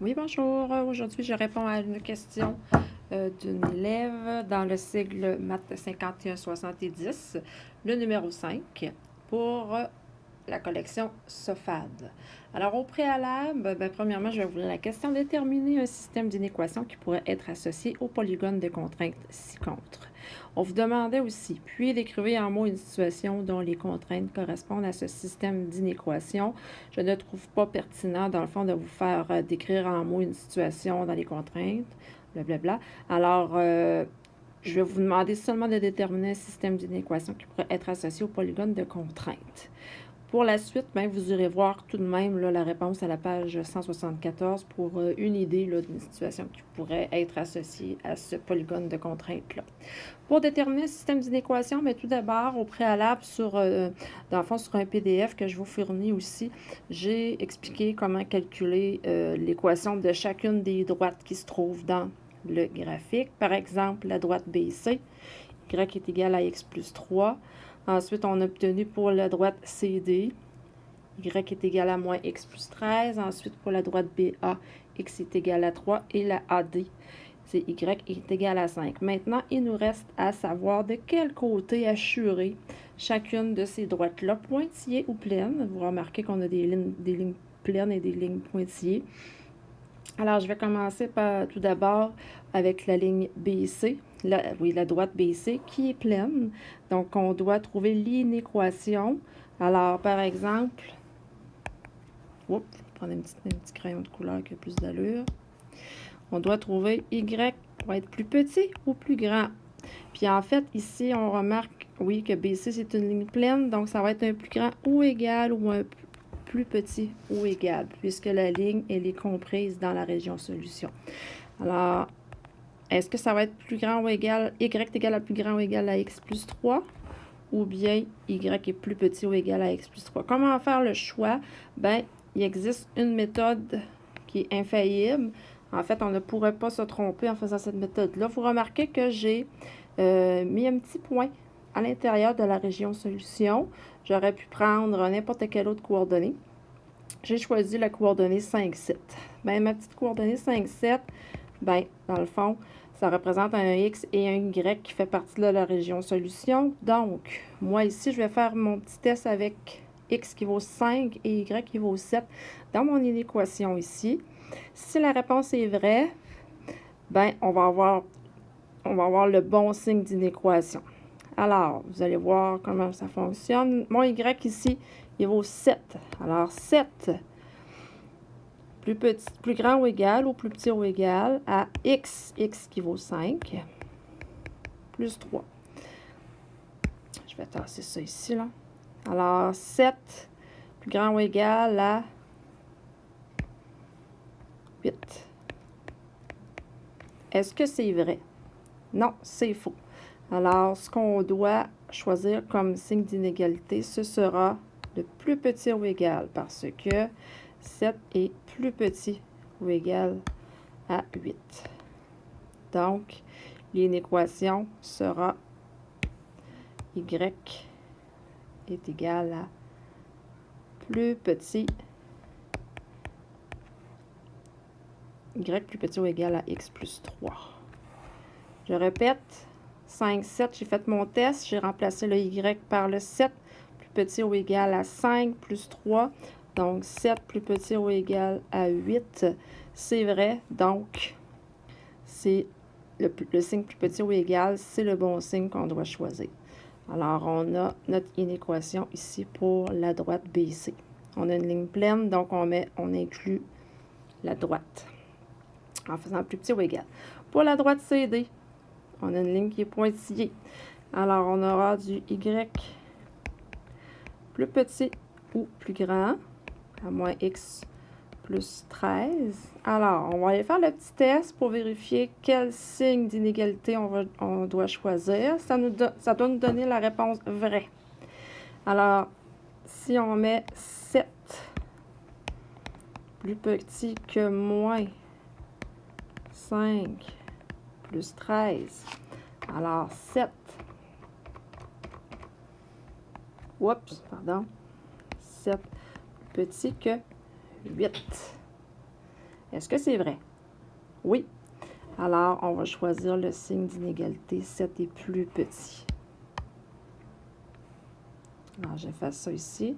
Oui, bonjour. Aujourd'hui, je réponds à une question d'une élève dans le cycle Maths 51-70, le numéro 5, pour la collection SOFAD. Alors, au préalable, premièrement, je vais vous poser la question: déterminer un système d'inéquations qui pourrait être associé au polygone de contraintes ci-contre. On vous demandait aussi, puis décrivez en mots une situation dont les contraintes correspondent à ce système d'inéquations. Je ne trouve pas pertinent, dans le fond, de vous faire décrire en mots une situation dans les contraintes, blablabla. Alors, je vais vous demander seulement de déterminer un système d'inéquations qui pourrait être associé au polygone de contraintes. Pour la suite, vous irez voir tout de même là, la réponse à la page 174 pour une idée d'une situation qui pourrait être associée à ce polygone de contraintes-là. Pour déterminer le système d'inéquation, tout d'abord, au préalable, dans le fond, sur un PDF que je vous fournis aussi, j'ai expliqué comment calculer l'équation de chacune des droites qui se trouvent dans le graphique. Par exemple, la droite BC, y est égal à x plus 3. Ensuite, on a obtenu pour la droite CD, y est égal à moins x plus 13. Ensuite, pour la droite BA, x est égal à 3. Et la AD, c'est y est égal à 5. Maintenant, il nous reste à savoir de quel côté assurer chacune de ces droites-là, pointillées ou pleines. Vous remarquez qu'on a des lignes pleines et des lignes pointillées. Alors, je vais commencer tout d'abord avec la ligne BC, la droite BC qui est pleine. Donc, on doit trouver l'inéquation. Alors, par exemple, je vais prendre un petit crayon de couleur qui a plus d'allure. On doit trouver Y va être plus petit ou plus grand. Puis en fait, ici, on remarque, oui, que BC, c'est une ligne pleine, donc ça va être un plus grand ou égal ou un plus petit ou égal, puisque la ligne, elle est comprise dans la région solution. Alors, est-ce que ça va être plus grand ou égal, Y est égal à plus grand ou égal à X plus 3, ou bien Y est plus petit ou égal à X plus 3? Comment faire le choix? Il existe une méthode qui est infaillible. En fait, on ne pourrait pas se tromper en faisant cette méthode-là. Vous remarquez que j'ai mis un petit point à l'intérieur de la région solution. J'aurais pu prendre n'importe quelle autre coordonnée. J'ai choisi la coordonnée 5, 7. Ma petite coordonnée 5, 7, dans le fond, ça représente un X et un Y qui fait partie de la région solution. Donc, moi ici, je vais faire mon petit test avec X qui vaut 5 et Y qui vaut 7 dans mon inéquation ici. Si la réponse est vraie, on va avoir le bon signe d'inéquation. Alors, vous allez voir comment ça fonctionne. Mon Y ici, il vaut 7. Alors, 7, plus grand ou égal ou plus petit ou égal à X qui vaut 5, plus 3. Je vais tasser ça ici, là. Alors, 7, plus grand ou égal à 8. Est-ce que c'est vrai? Non, c'est faux. Alors, ce qu'on doit choisir comme signe d'inégalité, ce sera le plus petit ou égal, parce que 7 est plus petit ou égal à 8. Donc, l'inéquation sera Y est égal à plus petit, Y plus petit ou égal à X plus 3. Je répète, 5, 7, j'ai fait mon test, j'ai remplacé le Y par le 7, plus petit ou égal à 5 plus 3, donc 7 plus petit ou égal à 8, c'est vrai, donc c'est le signe plus petit ou égal, c'est le bon signe qu'on doit choisir. Alors, on a notre inéquation ici pour la droite BC. On a une ligne pleine, donc on inclut la droite en faisant plus petit ou égal. Pour la droite CD, on a une ligne qui est pointillée. Alors, on aura du Y plus petit ou plus grand, à moins X plus 13. Alors, on va aller faire le petit test pour vérifier quel signe d'inégalité on doit choisir. Ça doit nous donner la réponse vraie. Alors, si on met 7 plus petit que moins 5 plus 13, alors 7, 7 plus petit que 8. Est-ce que c'est vrai? Oui. Alors, on va choisir le signe d'inégalité. 7 est plus petit. Alors, j'efface ça ici.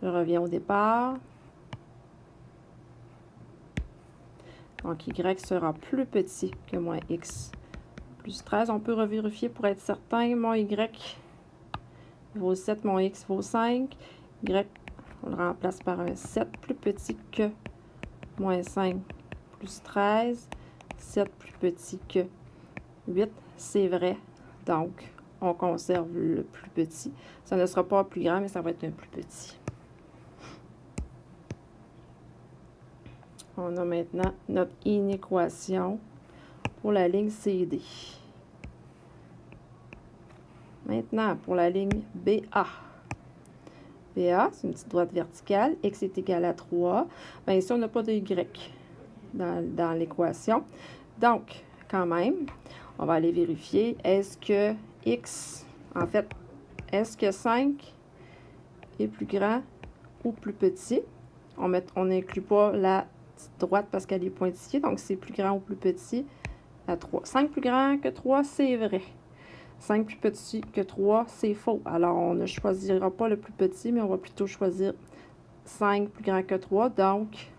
Je reviens au départ. Donc, y sera plus petit que moins x. Plus 13, on peut revérifier pour être certain. Mon y vaut 7, mon x vaut 5. Y, on le remplace par un 7 plus petit que moins 5 plus 13. 7 plus petit que 8, c'est vrai. Donc, on conserve le plus petit. Ça ne sera pas plus grand, mais ça va être un plus petit. On a maintenant notre inéquation pour la ligne CD. Maintenant, pour la ligne BA. BA, c'est une petite droite verticale. X est égal à 3. Bien, ici, on n'a pas de Y dans l'équation. Donc, quand même, on va aller vérifier. Est-ce que X, en fait, est-ce que 5 est plus grand ou plus petit? On n'inclut pas la petite droite parce qu'elle est pointillée. Donc, c'est plus grand ou plus petit à 3. 5 plus grand que 3, c'est vrai. 5 plus petit que 3, c'est faux. Alors, on ne choisira pas le plus petit, mais on va plutôt choisir 5 plus grand que 3. Donc,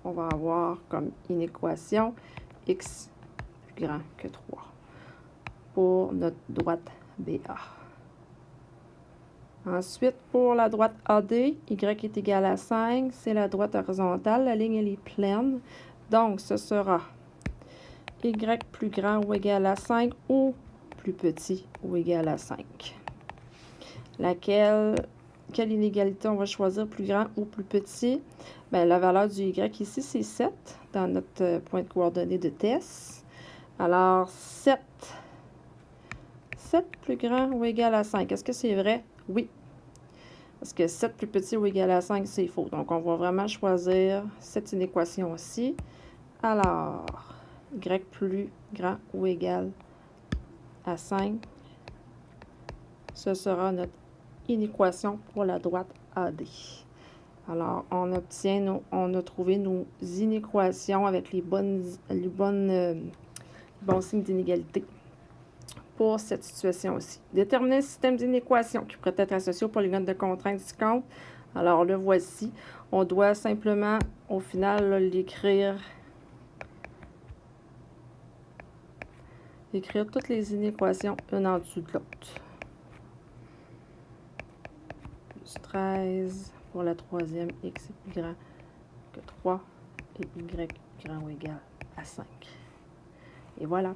on va avoir comme inéquation x plus grand que 3 pour notre droite BA. Ensuite, pour la droite AD, y est égal à 5. C'est la droite horizontale. La ligne, elle est pleine. Donc, ce sera y plus grand ou égal à 5 ou plus petit ou égal à 5. Quelle inégalité on va choisir, plus grand ou plus petit? Bien, la valeur du y ici, c'est 7 dans notre point de coordonnées de test. Alors, 7 plus grand ou égal à 5. Est-ce que c'est vrai? Oui. Parce que 7 plus petit ou égal à 5, c'est faux. Donc, on va vraiment choisir cette inéquation-ci. Alors, y plus grand ou égal à 5, ce sera notre inéquation pour la droite AD. Alors, on a trouvé nos inéquations avec les bons signes d'inégalité pour cette situation aussi. Déterminer le système d'inéquation qui pourrait être associé au polygone de contrainte du compte. Alors, le voici. On doit simplement, au final, l'écrire toutes les inéquations une en dessous de l'autre. Plus 13 pour la troisième, x est plus grand que 3 et y plus grand ou égal à 5. Et voilà.